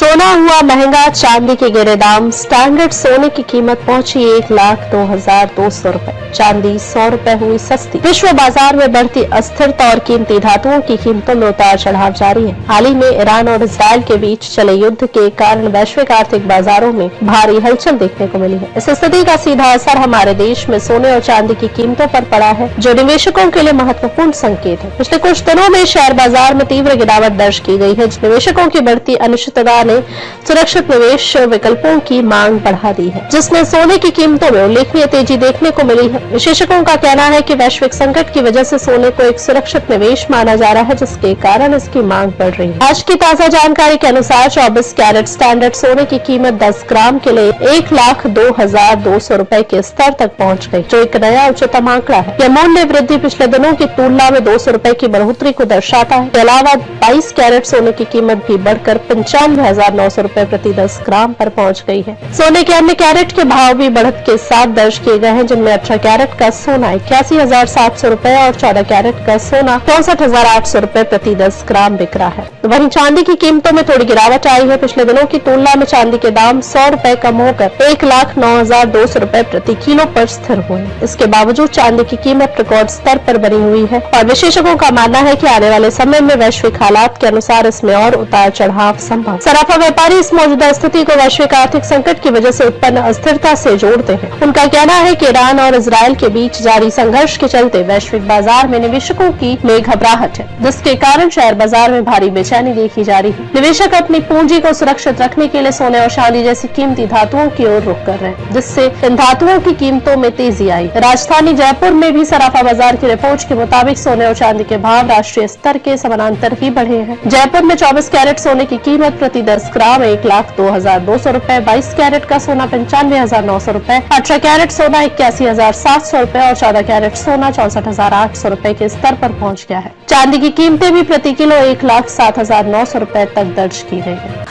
सोना हुआ महंगा, चांदी के गिरे दाम। स्टैंडर्ड सोने की कीमत पहुंची 1,02,200 रुपए। चांदी 100 रुपए हुई सस्ती। विश्व बाजार में बढ़ती अस्थिरता और कीमती धातुओं की कीमतों में उतार चढ़ाव जारी है। हाल ही में ईरान और इजरायल के बीच चले युद्ध के कारण वैश्विक आर्थिक बाजारों में भारी हलचल देखने को मिली है। इस स्थिति का सीधा असर हमारे देश में सोने और चांदी की कीमतों पर पड़ा है, जो निवेशकों के लिए महत्वपूर्ण संकेत है। पिछले कुछ दिनों में शेयर बाजार में तीव्र गिरावट दर्ज की गई है। निवेशकों की बढ़ती अनिश्चितता ने सुरक्षित निवेश विकल्पों की मांग बढ़ा दी है, जिसमें सोने की कीमतों में उल्लेखनीय तेजी देखने को मिली है। विशेषज्ञों का कहना है कि वैश्विक संकट की वजह से सोने को एक सुरक्षित निवेश माना जा रहा है, जिसके कारण इसकी मांग बढ़ रही है। आज की ताजा जानकारी के अनुसार 24 कैरेट स्टैंडर्ड सोने की कीमत 10 ग्राम के लिए 1,02,200 रुपए के स्तर तक पहुंच गई, जो एक नया उच्चतम आंकड़ा है। यह मूल्य वृद्धि पिछले दिनों की तुलना में 200 रुपए की बढ़ोतरी को दर्शाता है। इसके अलावा 22 कैरेट सोने की कीमत भी बढ़कर 95,900 रुपए प्रति 10 ग्राम पर पहुंच गई है। सोने के अन्य कैरेट के भाव भी बढ़त के साथ दर्ज किए गए हैं, जिनमें 18 कैरेट का सोना 81,700 रुपए और 14 कैरेट का सोना 64,800 रुपए प्रति 10 ग्राम बिक रहा है। वहीं चांदी की कीमतों में थोड़ी गिरावट आई है। पिछले दिनों की तुलना में चांदी के दाम 100 रुपए कम होकर 1,09,200 रुपए प्रति किलो पर स्थिर हुए। इसके बावजूद चांदी की कीमत रिकॉर्ड स्तर पर बनी हुई है और विशेषज्ञों का मानना है कि आने वाले समय में वैश्विक हालात के अनुसार इसमें और उतार चढ़ाव संभव। सराफा व्यापारी इस मौजूदा स्थिति को वैश्विक आर्थिक संकट की वजह से उत्पन्न अस्थिरता से जोड़ते हैं। उनका कहना है कि ईरान और इजरायल के बीच जारी संघर्ष के चलते वैश्विक बाजार में निवेशकों की में घबराहट है, जिसके कारण शेयर बाजार में भारी बेचैनी देखी जा रही है। निवेशक अपनी पूंजी को सुरक्षित रखने के लिए सोने और चांदी जैसी कीमती धातुओं की ओर रुख कर रहे हैं, जिससे इन धातुओं की कीमतों में तेजी आई। राजधानी जयपुर में भी सराफा बाजार की रिपोर्ट के मुताबिक सोने और चांदी के भाव राष्ट्रीय स्तर के समानांतर ही बढ़े हैं। जयपुर में 24 कैरेट सोने की कीमत प्रति 10 ग्राम 1,02,200 रुपए, 22 कैरेट का सोना 95,900 रुपए, 18 कैरेट सोना 81,700 रुपए और 14 कैरेट सोना 64,800 रुपए के स्तर पर पहुंच गया है। चांदी की कीमतें भी प्रति किलो 1,07,900 रुपए तक दर्ज की गई है।